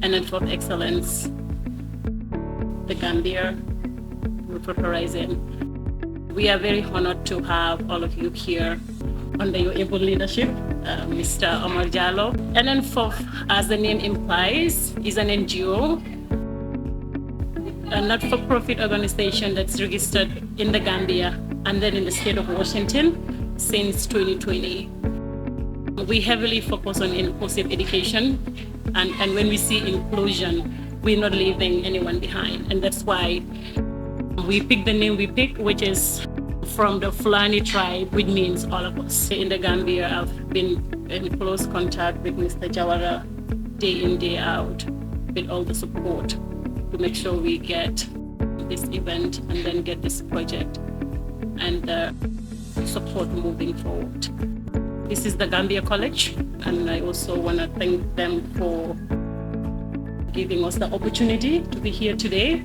ENENN FOOF Excellence, the Gambia, Rupert Horizon. We are very honored to have all of you here under your able leadership, Mr. Omar Jallow. ENENN FOOF, as the name implies, is an NGO, a not-for-profit organization that's registered in the Gambia and then in the state of Washington since 2020. We heavily focus on inclusive education, and when we see inclusion, we're not leaving anyone behind. And that's why we picked the name we picked, which is from the Fulani tribe, which means all of us. In the Gambia, I've been in close contact with Mr. Jawara day in, day out, with all the support to make sure we get this event and then get this project and support moving forward. This is the Gambia College, and I also want to thank them for giving us the opportunity to be here today.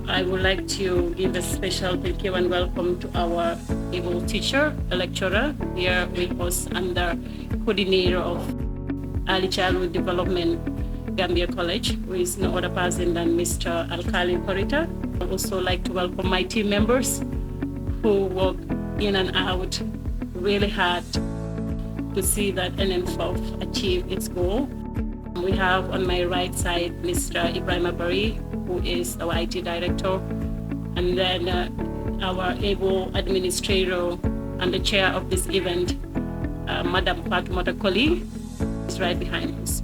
I would like to give a special thank you and welcome to our able teacher, a lecturer here with us and the coordinator of Early Childhood Development, Gambia College, who is no other person than Mr. Alkali Korita. I'd also like to welcome my team members who work in and out really hard to see that ENENN FOOF achieve its goal. We have on my right side Mr. Ibrahim Abari, who is our IT director, and then our able administrator and the chair of this event, Madam Fatumata Koli, is right behind us.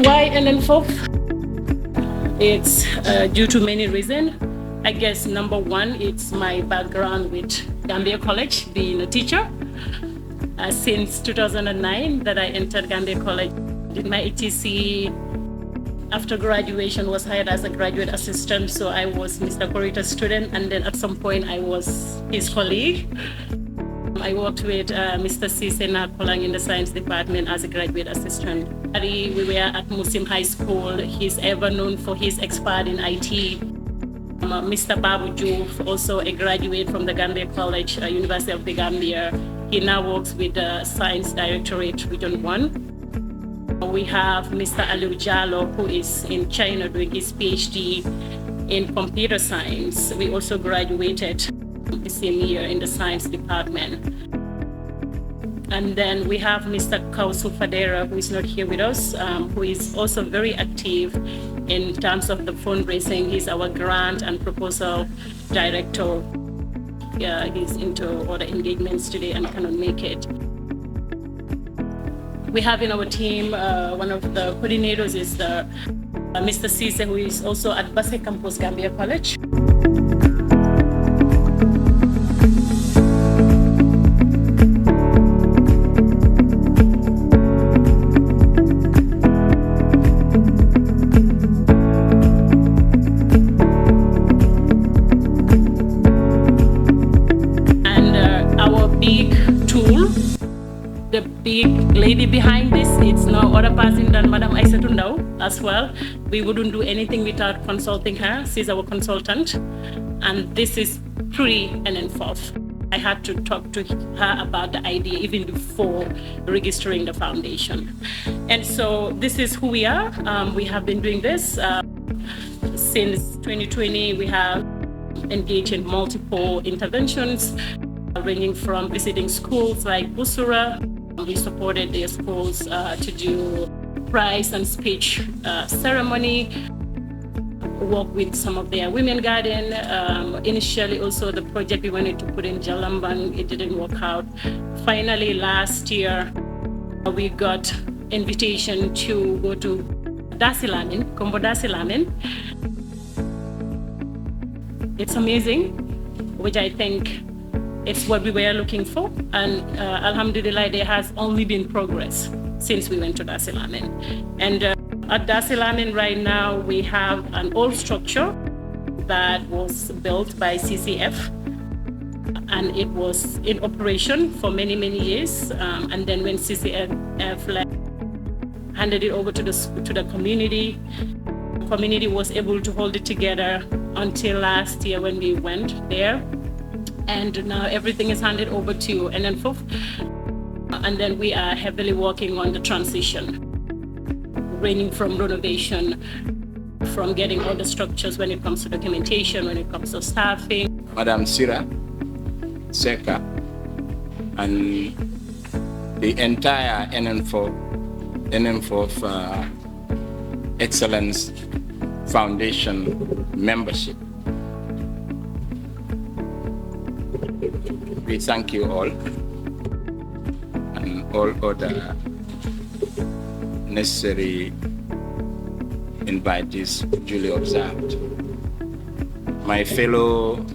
Why ENENN FOOF? It's due to many reasons. I guess number one, it's my background with Gambia College, being a teacher. Since 2009 that I entered Gambia College, did my ETC. After graduation, was hired as a graduate assistant, so I was Mr. Korita's student, and then at some point I was his colleague. I worked with Mr. Sisena Kolang in the science department as a graduate assistant. We were at Muslim High School. He's ever known for his expert in IT. Mr. Babu Juf, also a graduate from the Gambia College, University of the Gambia. He now works with the Science Directorate Region 1. We have Mr. Aliu Jallow, who is in China doing his PhD in computer science. We also graduated the same year in the science department. And then we have Mr. Kausu Fadera, who is not here with us, who is also very active in terms of the fundraising. He's our grant and proposal director. Yeah, he's into other engagements today and cannot make it. We have in our team, one of the coordinators is Mr. Cisse, who is also at Basse Campus Gambia College. The big lady behind this, it's no other person than Madam Aissatou Ndaw as well. We wouldn't do anything without consulting her. She's our consultant, and this is pre-ENENN FOOF. I had to talk to her about the idea even before registering the foundation. And so this is who we are. We have been doing this since 2020. We have engaged in multiple interventions, ranging from visiting schools like Busura. We supported their schools to do prize and speech ceremony, work with some of their women garden. Initially also the project we wanted to put in Jalamban, it didn't work out. Finally last year we got invitation to go to Dasilamin, Kombo Dasilamin. It's amazing, which I think it's what we were looking for, and Alhamdulillah, there has only been progress since we went to Dasilamin. And at Dasilamin right now, we have an old structure that was built by CCF. and it was in operation for many, many years. And then when CCF handed it over to the community, the community was able to hold it together until last year when we went there. And now everything is handed over to ENENN FOOF. And then we are heavily working on the transition, ranging from renovation, from getting all the structures when it comes to documentation, when it comes to staffing. Madam Sira, Seka, and the entire ENENN FOOF Excellence Foundation membership. We thank you all and all other necessary invitees duly observed. My fellow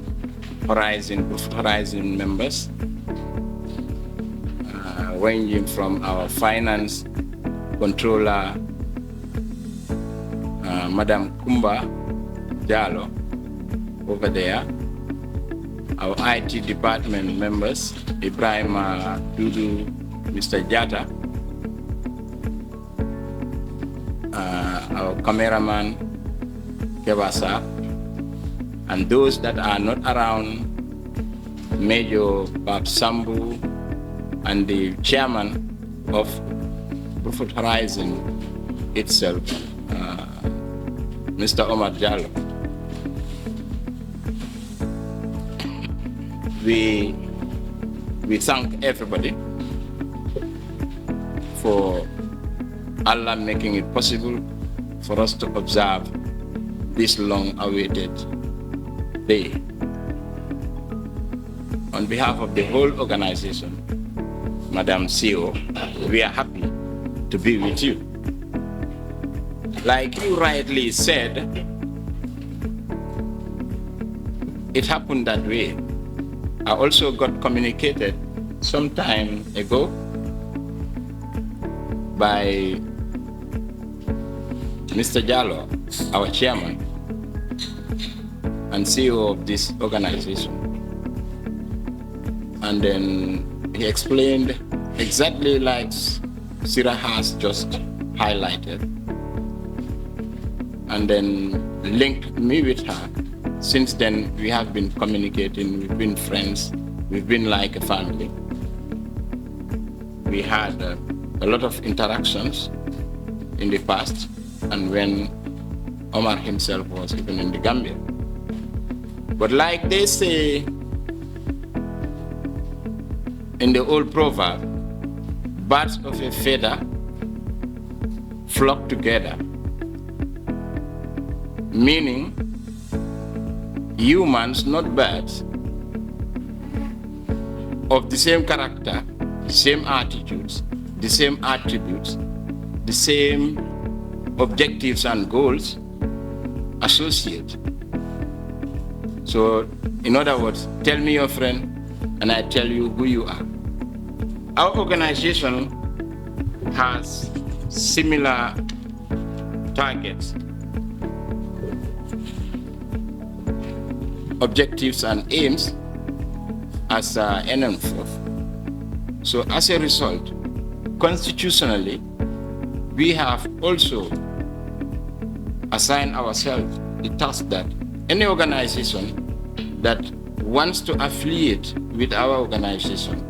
Horizon members, ranging from our finance controller, Madam Kumba Jalo over there, our IT department members, Ibrahim Dudu, Mr. Jata, our cameraman, Kebasa, and those that are not around, Major Bab Sambu, and the chairman of Brufut Horizon itself, Mr. Omar Jallo. We thank everybody for Allah making it possible for us to observe this long-awaited day. On behalf of the whole organization, Madam CEO, we are happy to be with you. Like you rightly said, it happened that way. I also got communicated some time ago by Mr. Jallo, our chairman and CEO of this organization. And then he explained exactly like Sira has just highlighted, and then linked me with her. Since then, we have been communicating, we've been friends, we've been like a family. We had a lot of interactions in the past, and when Omar himself was even in the Gambia. But like they say in the old proverb, birds of a feather flock together, meaning humans, not birds, of the same character, the same attitudes, the same attributes, the same objectives and goals associate. So, in other words, tell me your friend and I tell you who you are. Our organization has similar targets, objectives and aims as ENENN FOOF. So as a result, constitutionally, we have also assigned ourselves the task that any organization that wants to affiliate with our organization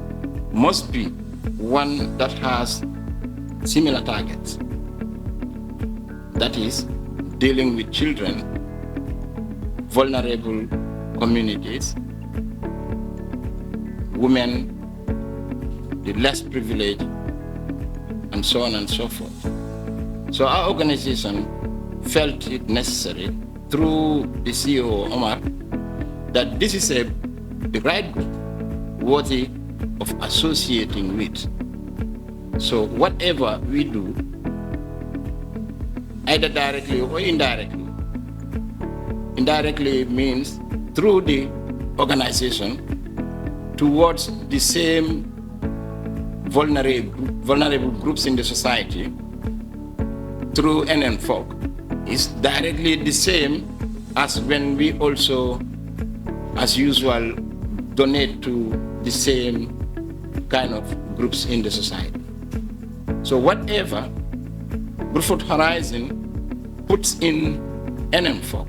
must be one that has similar targets. That is, dealing with children, vulnerable communities, women, the less privileged, and so on and so forth. So our organization felt it necessary through the CEO, Omar, that this is the right group worthy of associating with. So whatever we do, either directly or indirectly, indirectly means through the organization towards the same vulnerable groups in the society through ENENN FOOF is directly the same as when we also, as usual, donate to the same kind of groups in the society. So whatever Bruford Horizon puts in ENENN FOOF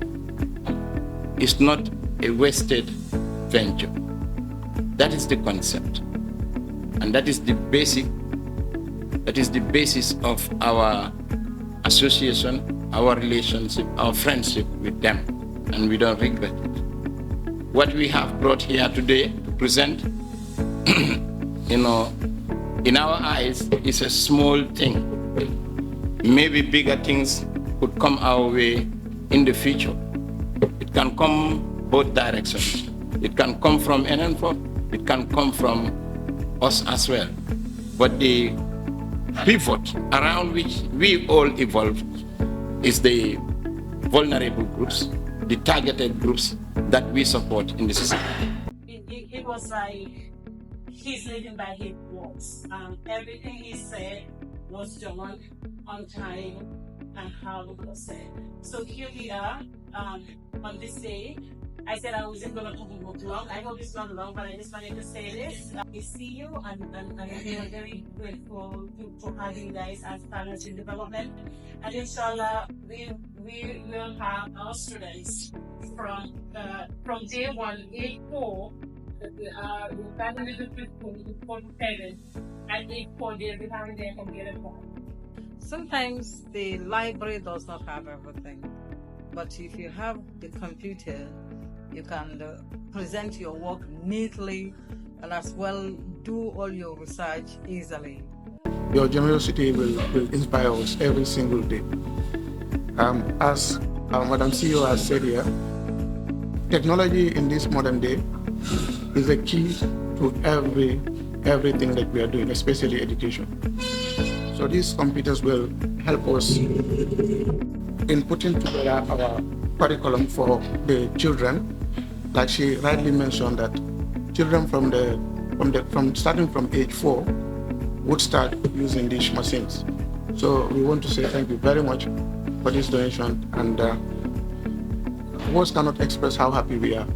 is not a wasted venture. That is the concept. And that is the basis of our association, our relationship, our friendship with them. And we don't regret it. What we have brought here today to present, in our eyes, is a small thing. Maybe bigger things could come our way in the future. It can come both directions. It can come from ENENN FOOF, it can come from us as well. But the pivot around which we all evolved is the vulnerable groups, the targeted groups that we support in the society. It was like he's living by his words. Everything he said was done on time and how it was said. So here we are on this day. I said I wasn't going to talk long. I hope it's not long, but I just wanted to say this. We see you and we are very grateful to have you guys as partners in development. And inshallah, we will have our students from day one, 8-4, we're starting with the 4-7, and 8-4 they'll be having their computer form. Sometimes the library does not have everything, but if you have the computer, you can present your work neatly and as well do all your research easily. Your generosity will inspire us every single day. As Madam CEO has said here, technology in this modern day is a key to everything that we are doing, especially education. So these computers will help us in putting together our curriculum for the children. Like she rightly mentioned, that children from starting from age 4 would start using these machines. So we want to say thank you very much for this donation, and words cannot express how happy we are